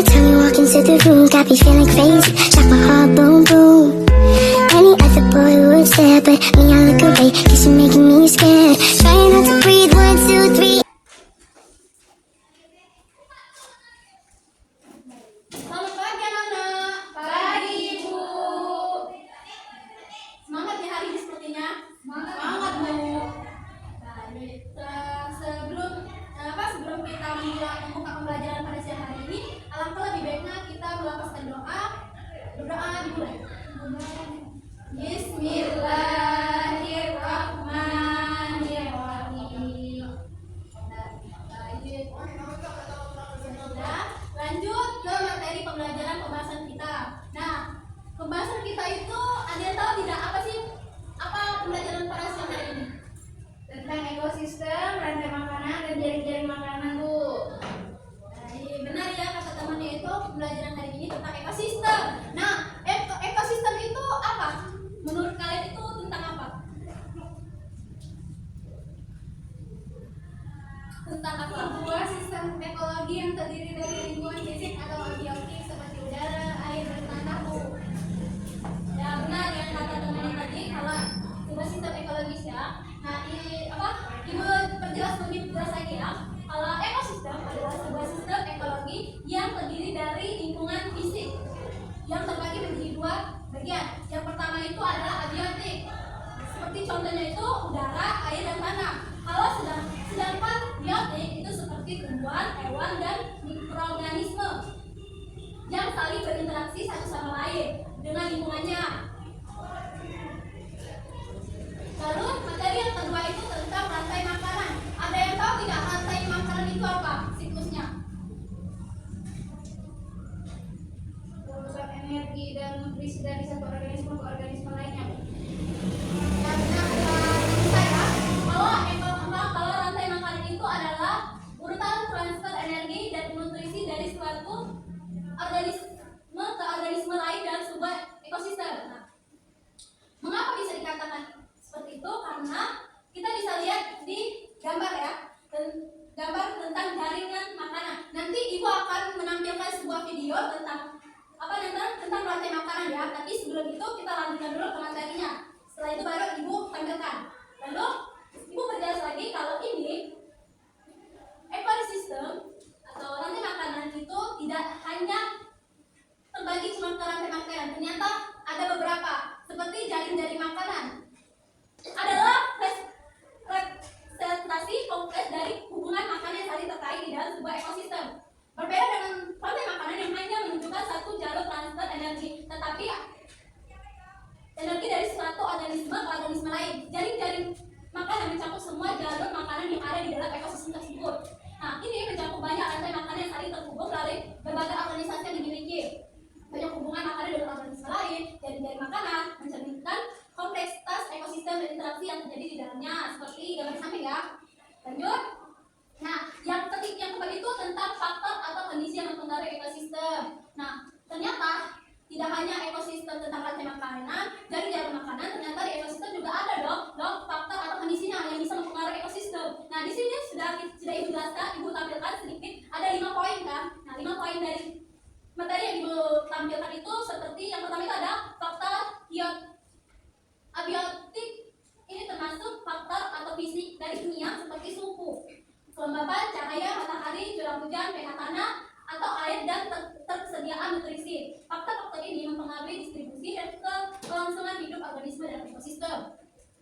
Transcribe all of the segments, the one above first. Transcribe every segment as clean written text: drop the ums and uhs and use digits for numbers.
time you walk into the room, got me feeling crazy, shock my heart, boom, boom. Any other boy would stare, but me, I look away, cause you're making me scared. Trying not to breathe, 1, 2, 3. Selamat pagi anak-anak. Pagi Ibu. Semangat ya hari ini sepertinya. Semangat Bu. Nah, sebelum kita membuka pembelajaran pada siang hari ini, alangkah lebih baiknya kita melafazkan doa. Berdoa dimulai. Bismillahirrahmanirrahim. Lanjut ke materi pembelajaran pembahasan kita. Nah, pembahasan kita itu ada yang tahu tidak apa sih? Apa pembelajaran pada siang hari ini? Tentang ekosistem, rantai makanan, dan jaring-jaring makanan, Bu. Nah, benar ya kata temannya itu pembelajaran hari ini tentang ekosistem. Nah, ekosistem itu apa? Menurut kalian itu tentang apa? Tentang apa? Sebuah sistem ekologi yang terdiri dari lingkungan fisik atau abiotik seperti udara, air, dan tanah, Bu. Ya benar yang kata temannya tadi kalau sebuah sistem ekologis ya. Nah, Ibu perjelas lebih jelas lagi ya. Kalau ekosistem adalah sebuah sistem ekologi yang terdiri dari lingkungan fisik yang terbagi menjadi dua bagian. Yang pertama itu adalah abiotik. Seperti contohnya itu udara, air, dan tanah. Kalau sedangkan biotik itu seperti tumbuhan, hewan, dan mikroorganisme yang saling berinteraksi satu sama lain dengan lingkungannya. Lalu materi yang kedua itu tentang rantai makanan. Ada yang tahu tidak rantai makanan itu apa siklusnya? Perusahaan energi dan nutrisi dari satu organisme ke organisme lainnya, Bu. Ya benar saya. Kalau rantai makanan itu adalah urutan transfer energi dan nutrisi dari suatu organisme ke organisme lain dalam sebuah ekosistem. Nah, mengapa bisa dikatakan seperti itu? Karena kita bisa lihat di gambar ya, gambar tentang jaringan makanan. Nanti Ibu akan menampilkan sebuah video tentang tentang rantai makanan ya. Tapi sebelum itu kita lanjutkan dulu ke materinya. Setelah itu baru Ibu tampilkan. Lalu Ibu berjelas lagi kalau ini ekosistem atau rantai makanan itu tidak hanya terbagi cuma ke rantai makanan. Ternyata ada beberapa seperti jaring-jaring makanan. Adalah representasi kompleks dari hubungan makanan yang saling terkait di dalam sebuah ekosistem. Berbeda dengan rantai makanan yang hanya menunjukkan satu jalur transfer energi, tetapi energi dari suatu organisme ke organisme lain. Jaring-jaring makanan mencakup semua jalur makanan yang ada di dalam ekosistem tersebut. Nah, ini mencakup banyak rantai makanan yang saling terhubung melalui berbagai organisasi yang dimiliki. Banyak hubungan makanan dengan organisme lain. Jaring-jaring makanan mencerminkan kompleksitas ekosistem dan interaksi yang terjadi di dalamnya, seperti gambar di samping ya. Lanjut. Nah, yang keempat itu tentang faktor atau kondisi yang mempengaruhi ekosistem. Nah, ternyata tidak hanya ekosistem tentang rantai makanan, jaring-jaring makanan, ternyata di ekosistem juga ada dong faktor atau kondisinya yang bisa mempengaruhi ekosistem. Nah, di sini sudah Ibu jelaskan, Ibu tampilkan sedikit, ada 5 poin kan. Nah, 5 poin dari materi yang Ibu tampilkan itu seperti yang pertama itu ada faktor abiotik. Ini termasuk faktor atau fisik dari kimia seperti suhu, kelembapan cahaya matahari, curah hujan, pH tanah atau air, dan ketersediaan nutrisi. Faktor-faktor ini mempengaruhi distribusi dan kelangsungan hidup organisme dalam ekosistem.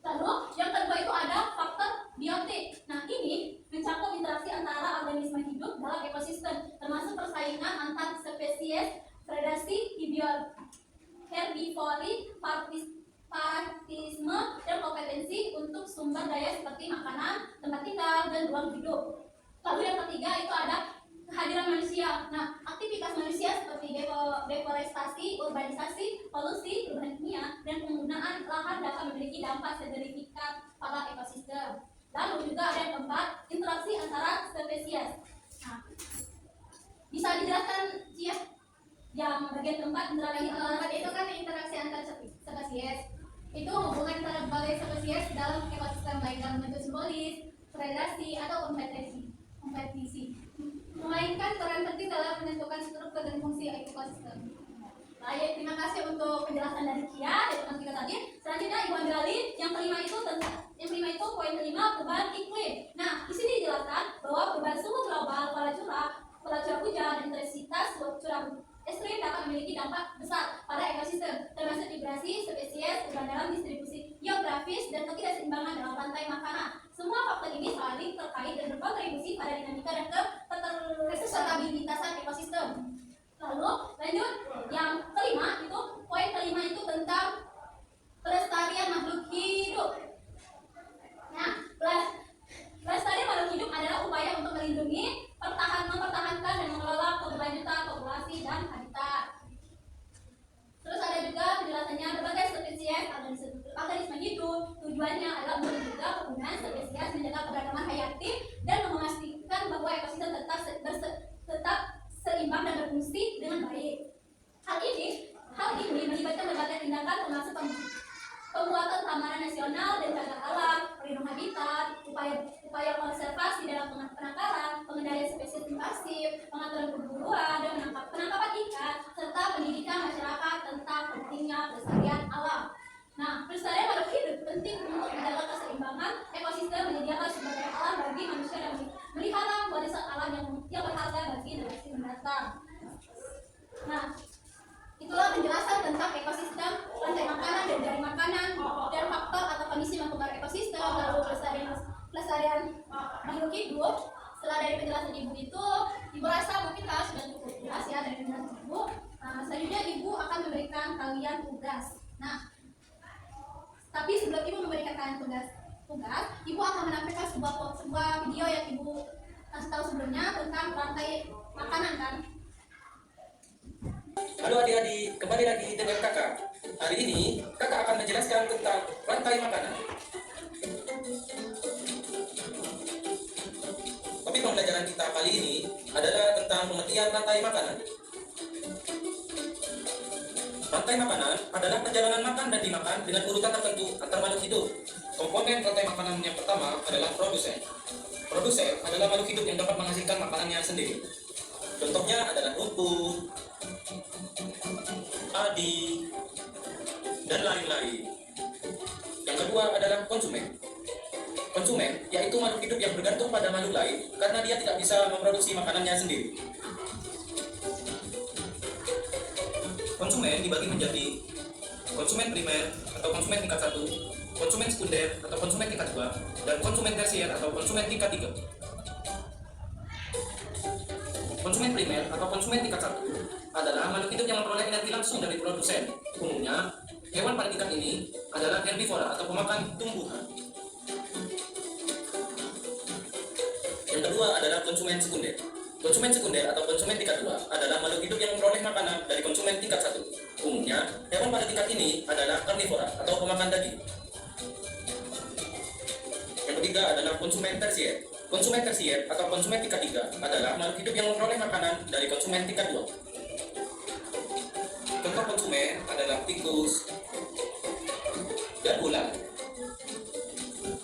Lalu yang kedua itu ada faktor biotik. Nah, ini mencakup interaksi antara organisme hidup dalam ekosistem, termasuk persaingan antar spesies, predasi, herbivori, parasitisme, dan kompetensi untuk sumber daya seperti makanan, tempat tinggal, dan ruang hidup. Lalu yang ketiga itu ada kehadiran manusia. Nah, aktivitas manusia seperti deforestasi, urbanisasi, polusi, perubahan kimia, dan penggunaan lahan dapat memiliki dampak signifikan pada ekosistem. Lalu juga ada yang keempat, interaksi antara spesies. Nah, bisa dijelaskan ya? Yang bagian keempat, interaksi Itu kan interaksi antar spesies. Itu hubungan antara berbagai spesies dalam ekosistem, baik dalam bentuk simbolis, predasi, atau kompetisi. Memainkan peran penting dalam menentukan struktur dan ekosistem. Baik, terima kasih untuk penjelasan dari Kia dan teman kita tadi. Selanjutnya Ibu Andrali, yang kelima itu poin kelima perubahan iklim. Nah, di sini dijelaskan bahwa perubahan suhu global, pola curah hujan, dan intensitas curah ekstrim dapat memiliki dampak besar pada ekosistem, termasuk migrasi spesies, perubahan dalam distribusi geografis, dan ketidakseimbangan dalam rantai makanan. Semua faktor ini saling terkait dan berkontribusi pada dinamika dan kestabilitasan ekosistem. Lalu lanjut, yang kelima itu poin kelima itu tentang pelestarian makhluk hidup. Nah, pelestarian makhluk hidup adalah upaya untuk melindungi, mempertahankan dan mengelola keberlanjutan populasi dan habitat. Terus ada juga penjelasannya berbagai spesies organisme hidup. Tujuannya adalah untuk menjaga kegunaan spesies, menjaga keberagaman hayati, dan memastikan bahwa ekosistem tetap seimbang dan berfungsi dengan baik. Hal ini melibatkan berbagai tindakan termasuk pembuatan taman nasional dan cagar alam, perlindungan habitat, upaya konservasi dalam penangkaran, pengendalian spesies invasif, pengaturan perburuan dan penangkapan ikan, serta pendidikan masyarakat tentang pentingnya pelestarian alam. Nah, pelestarian makhluk hidup penting untuk menjaga keseimbangan ekosistem, menyediakan sumber daya alam bagi manusia dan melihara warisan alam yang berharga bagi generasi mendatang. Nah, itulah penjelasan tentang ekosistem, rantai makanan dan jaring makanan, dan faktor atau kondisi mempengaruhi ekosistem, lalu pelestarian makhluk hidup. Setelah dari penjelasan Ibu itu, Ibu rasa mungkin kalian sudah cukup jelas ya dari penjelasan Ibu. Nah, selanjutnya Ibu akan memberikan kalian tugas. Nah, tapi sebelum Ibu memberikan kalian tugas, Ibu akan menampilkan sebuah video yang Ibu kasih tahu sebelumnya tentang rantai makanan kan. Halo adik-adik, kembali lagi dengan kakak. Hari ini kakak akan menjelaskan tentang rantai makanan. Topik pembelajaran kita kali ini adalah tentang pengertian rantai makanan. Rantai makanan adalah perjalanan makan dan dimakan dengan urutan tertentu antar makhluk hidup. Komponen rantai makanan yang pertama adalah produsen. Produsen adalah makhluk hidup yang dapat menghasilkan makanannya sendiri. Contohnya adalah rumput, padi, dan lain-lain. Yang kedua adalah konsumen. Konsumen yaitu makhluk hidup yang bergantung pada makhluk lain karena dia tidak bisa memproduksi makanannya sendiri. Konsumen dibagi menjadi konsumen primer atau konsumen tingkat 1, konsumen sekunder atau konsumen tingkat 2, dan konsumen tersier atau konsumen tingkat 3. Konsumen primer atau konsumen tingkat 1 adalah makhluk hidup yang memperoleh energi langsung dari produsen. Umumnya, hewan pada tingkat ini adalah herbivora atau pemakan tumbuhan. Yang kedua adalah konsumen sekunder. Konsumen sekunder atau konsumen tingkat 2 adalah makhluk hidup yang memperoleh makanan dari konsumen tingkat 1. Umumnya, hewan pada tingkat ini adalah karnivora atau pemakan daging. Yang ketiga adalah konsumen tersier. Konsumen tersier atau konsumen tingkat 3 adalah makhluk hidup yang memperoleh makanan dari konsumen tingkat 2. Contoh konsumen adalah tikus dan ular.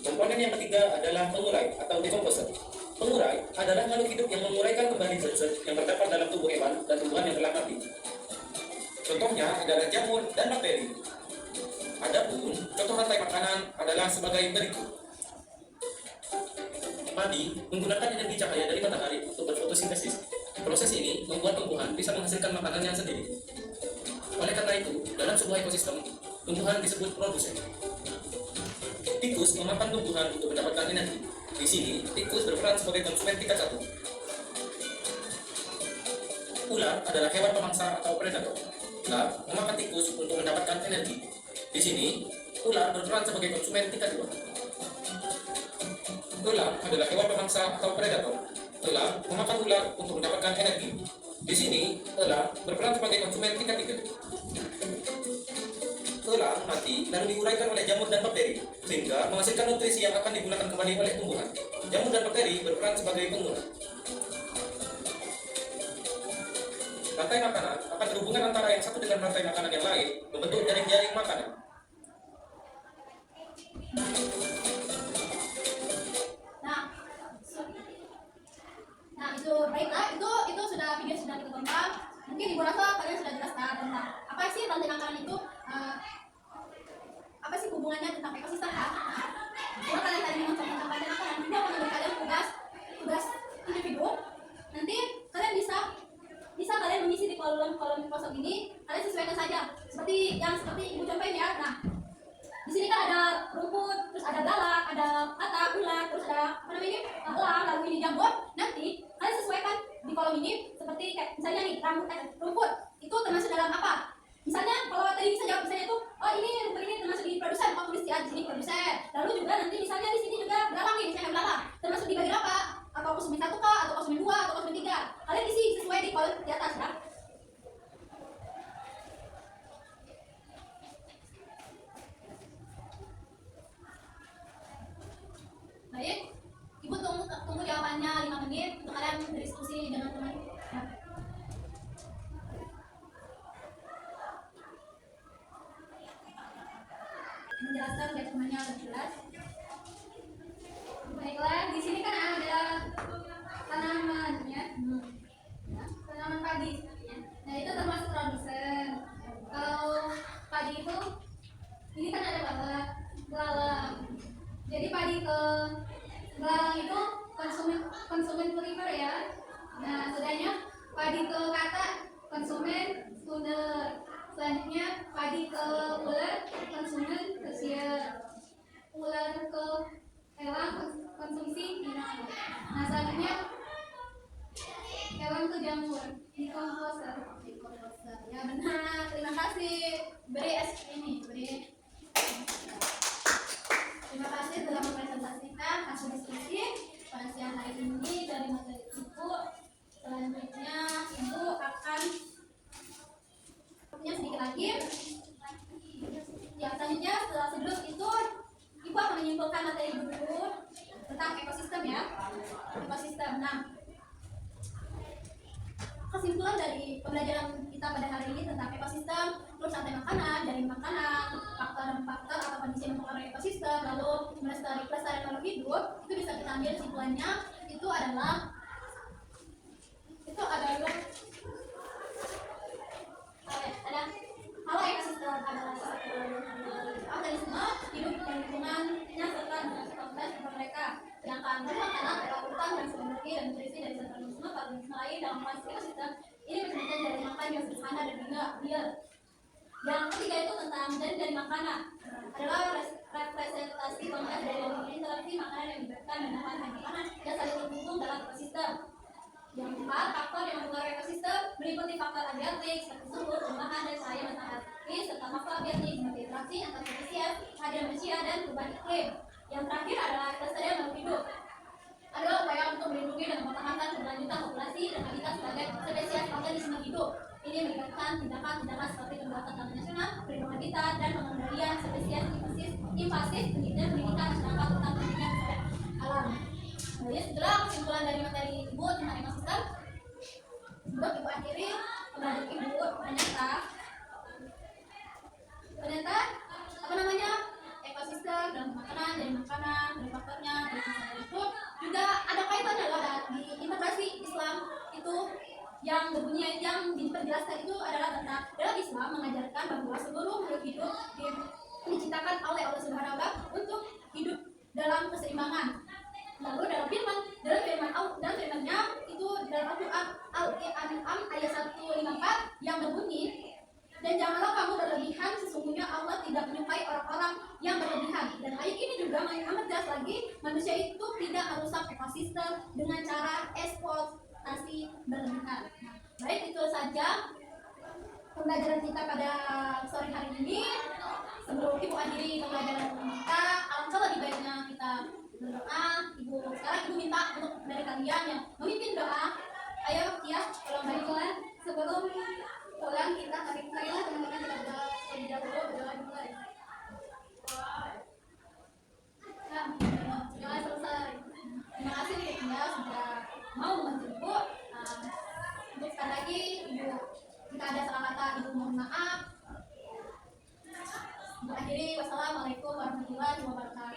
Komponen yang ketiga adalah pengurai atau decomposer. Pengurai adalah makhluk hidup yang menguraikan kembali zat-zat yang terdapat dalam tubuh hewan dan tumbuhan yang telah mati. Contohnya adalah jamur dan bakteri. Adapun contoh rantai makanan adalah sebagai berikut. Padi menggunakan energi cahaya dari matahari untuk berfotosintesis. Proses ini membuat tumbuhan bisa menghasilkan makanannya sendiri. Oleh karena itu, dalam sebuah ekosistem, tumbuhan disebut produsen. Tikus memakan tumbuhan untuk mendapatkan energi. Di sini, tikus berperan sebagai konsumen tingkat 1. Ular adalah hewan pemangsa atau predator. Ular memakan tikus untuk mendapatkan energi. Di sini, ular berperan sebagai konsumen tingkat 2. Ular adalah hewan pemangsa atau predator. Ular memakan ular untuk mendapatkan energi. Di sini, ular berperan sebagai konsumen tingkat 3. Ular mati lalu diuraikan oleh jamur dan bakteri, sehingga menghasilkan nutrisi yang akan digunakan kembali oleh tumbuhan. Jamur dan bakteri berperan sebagai pengurai. Rantai makanan akan berhubungan antara yang satu dengan rantai makanan yang lain, membentuk jaring-jaring makanan. Nah itu baiklah, itu sudah video sudah kita tonton. Mungkin Ibu rasa kolom kosong ini kalian sesuaikan saja seperti ibu contohin ya. Nah, di sini kan ada rumput, terus ada galak, ada katak, ulat, terus ada apa namanya elang, lalu ini jamur. Nanti kalian sesuaikan di kolom ini seperti kayak misalnya nih rumput itu termasuk dalam apa? Misalnya kalau tadi bisa jawab misalnya itu, oh ini rumput ini termasuk di produsen, oh tulis di sini produsen. Lalu juga nanti misalnya di sini juga belalang nih, misalnya belalang termasuk di bagian apa? Atau konsumen 1 kah? Atau konsumen 2? Atau konsumen 3? Kalian isi sesuai di kolom di atas ya. Baik, ibu tunggu jawabannya 5 menit untuk kalian berdiskusi dengan teman. Ya. Menjelaskan biar semuanya lebih jelas. Baiklah, di sini kan ada tanaman ya, tanaman padi. Nah itu termasuk produsen. Kalau padi itu, ini kan ada belalang. Jadi padi ke belalang itu konsumen primer ya. Nah selanjutnya padi ke katak konsumen sekunder. Selanjutnya padi ke ular konsumen tersier. Ular ke hewan konsumsi final. Nah selanjutnya hewan ke jamur dekomposer. Ya benar, terima kasih. Beri ini, terima kasih telah mempresentasikan hasil diskusi pada siang hari ini dari materi ibu. Selanjutnya ibu akan sedikit lagi. Ya selanjutnya sebelum itu ibu akan menyimpulkan materi buku tentang ekosistem ya. Ekosistem. Nah, kesimpulan dari pembelajaran kita pada hari ini tentang ekosistem, terus rantai makanan, jaring makanan, faktor atau kondisi yang mempengaruhi ekosistem, lalu pelestarian makhluk hidup, itu bisa kita ambil kesimpulannya itu adalah halo ekosistem adalah satu organisme hidup di lingkungannya serta kompleks mereka. Sedangkan rumah tanah adalah urutan yang sebenarnya dan berisi dari satu organisme lain dalam kondisi ekosistem. Ini menceritakan dari makan yang sederhana dan real. Yang ketiga itu tentang dari makanan adalah representasi kompleks dari interaksi makanan yang diberikan dan makanan yang saling terhubung dalam ekosistem. Yang keempat, faktor yang mempengaruhi ekosistem meliputi faktor abiotik seperti suhu, perubahan dan cahaya matahari, serta faktor abiotik seperti interaksi antar spesies, kehadiran manusia dan perubahan iklim. Yang terakhir adalah kelestarian makhluk hidup. Adalah upaya untuk melindungi dan mempertahankan keberlanjutan populasi dan habitat sebagai spesies organisme hidup. Ini melibatkan tindakan-tindakan seperti pembuatan taman nasional, perlindungan habitat, dan pengendalian spesies invasif, penelitian pendidikan masyarakat tentang pendidikan alam. Nah, ya setelah kesimpulan dari materi ibu tentang ekosistem, sebelum ibu akhiri pembelajaran ibu ternyata apa namanya ekosistem dan makanan dari faktornya dari itu juga ada kaitannya loh di integrasi Islam itu yang berbunyi yang diperjelaskan itu adalah tentang dalam Islam mengajarkan bahwa seluruh makhluk hidup diciptakan oleh Allah Subhanahu wa Ta'ala untuk hidup dalam keseimbangan. Lalu dalam firman-Nya itu dalam Al-An'am ayat 154 yang berbunyi, dan janganlah kamu berlebihan, sesungguhnya Allah tidak menyukai orang-orang yang berlebihan. Dan ayat ini juga amat jelas lagi, manusia itu tidak merusak ekosistem dengan cara eksploitasi berlebihan. Baik, itu saja pembelajaran kita pada sore hari ini. Sebelum ibu akhiri pembelajaran kita, alangkah lebih baiknya kita berdoa. Sekarang ibu minta untuk dari kalian yang memimpin doa. Ayo ya, tolong baiklah sebelum pulang kita marilah teman-teman kita berdoa terlebih dahulu, berdoa dimulai. Nah, doa selesai. Terima kasih ya sudah mau membantu ibu. Untuk sekali lagi ibu, jika ada salah kata ibu mohon maaf. Ibu akhiri, wassalamualaikum warahmatullahi wabarakatuh.